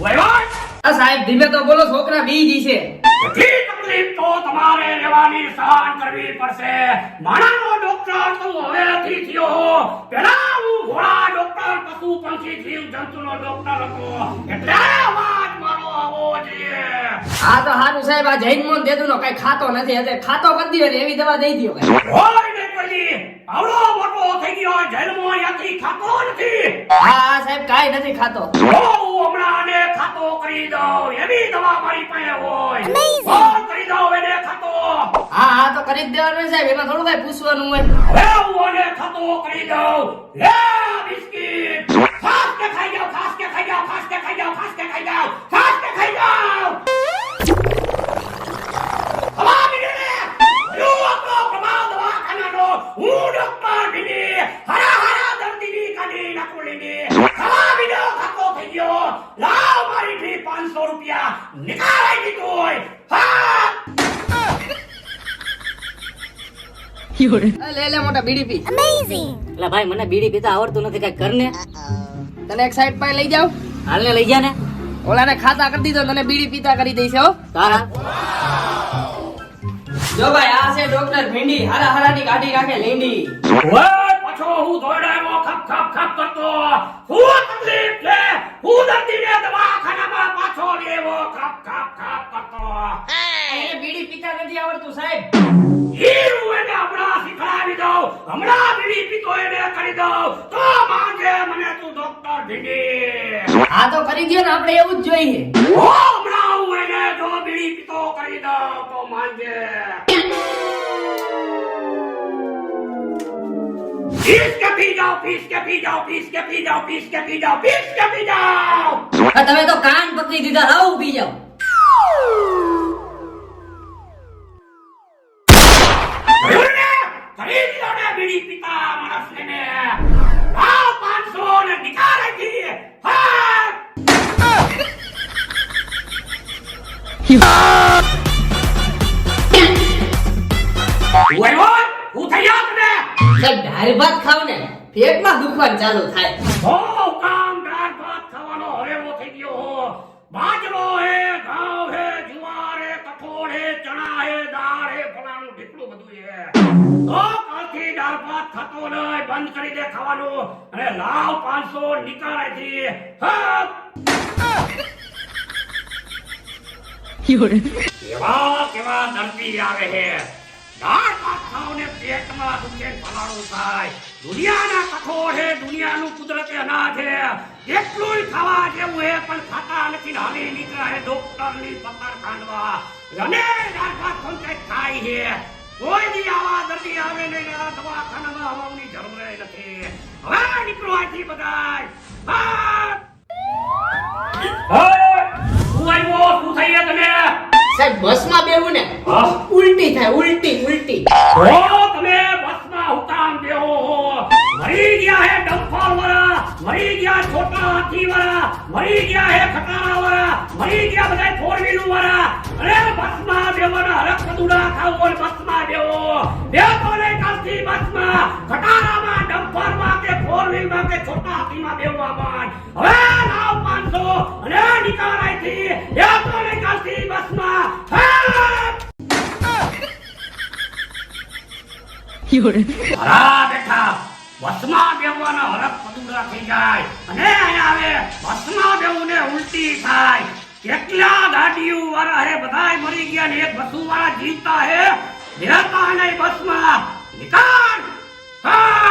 સાહેબ ધીમે તો બોલો, છોકરા બીજી છે. તકલીફ તો તમારે રહેવાની સહન કરવી પડશે. માણાનો ડોક્ટર તો હવેથી થયો. પેલા હું ઘોડા ડોક્ટર, પશુ પંખી જીવ જંતુનો ડોક્ટર હતો, એટલે અવાજ મારો આવો જોઈએ. હા તો હારું સાહેબ, આ જૈન મોહન દેદુનો કઈ ખાતો નથી, એટલે ખાતો કરી દો ને એવી દવા દઈ દો. હોય ને કોઈ આવડો મોટો થઈ ગયો, જન્મો યાથી ખાતો નથી. હા સાહેબ, કાઈ નથી ખાતો. હમણાં આને ખાતો કરી દઉં, એવી દવા મારી પાસે હોય. ફોન કરી દઉં એને ખાતો. હા તો કરી જ દેવાનું સાહેબ, એમાં થોડું કઈ પૂછવાનું હોય. હવે હું આને ખાતો કરી દઉં. લે બિસ્કિટ, ખાસ કે ખાઈ જાવ, ખાસ કે ખાઈ જાવ, ખાસ કે ખાઈ જાવ, ખાસ કે ખાઈ જાવ, ખાસ કે ખાઈ જાવ. હવા બીને હું આપણો પ્રમાણ દવાખાનાનો હું ડોક્ટર બીને હરા દર્દીની કાઢી નાખોલીની હવા બીનો ખાતો થઈ ગયો. લાવ મારી ફી 500 રૂપિયા નિકાળી દીધો હોય. હા લે લે મોટા બીડી પી. એટલે ભાઈ મને બીડી પીતા આવડતું નથી, કઈ કર ને. તને એક સાઈડ પર લઈ જાવ, હાલ ને લઈ જા ને. ઓલાને ખાતા કરી દીધો, તને બીડી પીતા કરી દઈશ હો. તારા જો ભાઈ, આ છે ડોક્ટર ભીંડી, હારા હારાની ગાડી રાખે લીંડી. ઓય પાછો હું દોડાયો ખપ ખપ ખપ કરતો. હું તકલીફ છે, હું દર્દીને દવાખાનામાં પાછો લેવો ખપ ખપ ખપ કરતો. એને બીડી પીતા નથી આવડતું સાહેબ. હીરું એને હમણાં શીખડાવી દઉં, હમણાં બીડી પીતો એને કરી દઉં, તો માંગે મને તું ડોક્ટર ભીંડી. હા તો કરી દો ને, આપણે એવું જ જોઈએ. હમણાં હું એને જો બીડી પીતો કરી દઉં તો માંગે. પીસ કે પી જાઓ, પીસ કે પી જાઓ, પીસ કે પી જાઓ, પીસ કે પી જાઓ, પીસ કે પી જાઓ. તમે તો કાન પકડી દીધા, લાવ પી જાઓ. બીડી પીતા માણસને ને લાવ 500 ને નિકાળે દી. હા ઓય હું થયા તને. સાહેબ દાળ ભાત ખાવ ને, પેટમાં દુખવાનું ચાલુ થાય. હો કામ દાળ ભાત ખાવાનો હરેવો થઈ ગયો. બાજરો હે, ઘઉં હે, જુવાર હે, કઠોળ હે, ચણા હે, દાળ હે, ફલાણું ઢીકલું બધું હે. તો કાલથી દાળ ભાત ખાતો નહીં, બંધ કરી દે ખાવાનું, અને લાવ 500 નિકાળે દી. હા કેવા કેવા દર્દી આવે છે. દાળ ભાત ખાઓ ને પેટમાં દુખે, ફલાણું થાય. દુનિયાના કઠોળ છે, દુનિયાનું કુદરતી અનાજ છે, એટલું ખાવા જેવું છે, પણ ખાતા નથી. હાલી નીકળ્યા છે ડોક્ટરની પકડ ખાંડવા, અને દાળ ભાત ખાય છે. કોઈ દી આવા દર્દી આવે ને દવાખાનામાં આવવાની જરૂર નથી. હવે નીકળો અહીંથી બધાય. શું આવ્યો, શું થઈ તને? સાહેબ બસમાં બેહું ને ઉલટી થાય, ઉલટી ઉલટી. તમે બસમાં હુકામ બેહો હો? મરી ગયા હે ડમ્ફર વાળા, મરી ગયા છોટા હાથી વાળા, મરી ગયા હે ખટારા વાળા, મરી ગયા બધા 4 વ્હીલર વાળા. અરે બસમાં બેવાના હરક કદુડા ખાવ બોલ, બસમાં બેહો. બેહો ને કાલથી બસમાં, ખટારામાં, ડમ્ફરમાં કે 4 વ્હીલમાં કે છોટા હાથીમાં બેહવા માંડ. હવે લાવ 500 અને નિકાળ અહીંથી. બેહો ને કાલથી બસમાં. હરા બેઠા બસમાં બેહવાના હરક પદુડા થઈ જાય, અને અહીંયા આવે બસમાં બેહું ને ઉલટી થાય. કેટલા ગાડીઓ વાળા હે, બધાય મરી ગયા ને એક બસુ વાળા જીવતા હે. બેહતા નહીં બસમાં. નિકાળ. હા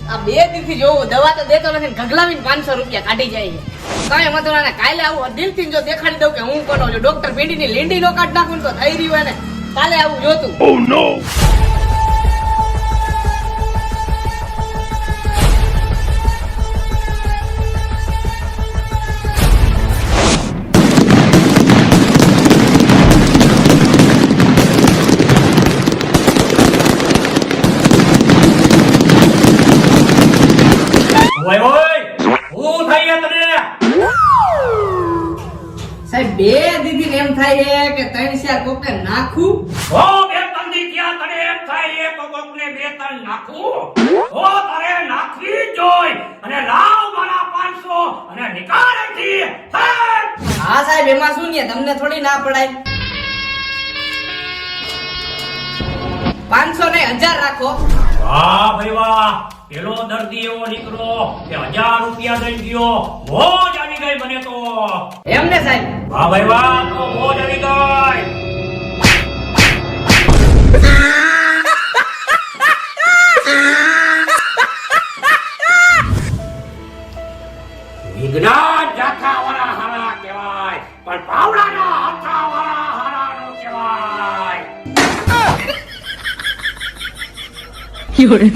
આ 2 દિવસથી જોવું, દવા તો દેતો નથી, ગગલાવીને 500 રૂપિયા કાઢી જાય છે. કાંઈ વાંધો ના, કાલે આવું દિલથી જો દેખાડી દઉં કે હું કોનો છું. ડોક્ટર ભીંડીની લીંડી નો કાઢ નાખું તો થઈ રહ્યું ને, કાલે આવું જોતું. ઓ નો. સાહેબ 2 દીદી એમ થાય છે કે 3-4 કોકને નાખું. ઓ બે તંદી ક્યાં તને એમ થાય છે તો કોકને 2-3 નાખું? ઓ તારે નાખવી જોઈ, અને લાવ મારા 500 અને નિકાળ અહીંથી. હા સાહેબ એમાં શું ને તમને થોડી ના પડાય 500 ને 1000 રાખો. વાહ ભાઈ વાહ, પેલો દર્દી એવો નીકળો કે 1000 રૂપિયા દઈ ગયો. મોજ આવી ગઈ મને તો. એમ ને સાહેબ? વાહ ભાઈ વાહ, તો મોજ આવી ગઈ. વિજ્ઞાન જાથાવાળા હારા કહેવાય, પણ પાવડાના હાથાવાળા હારા નો કહેવાય. 有人。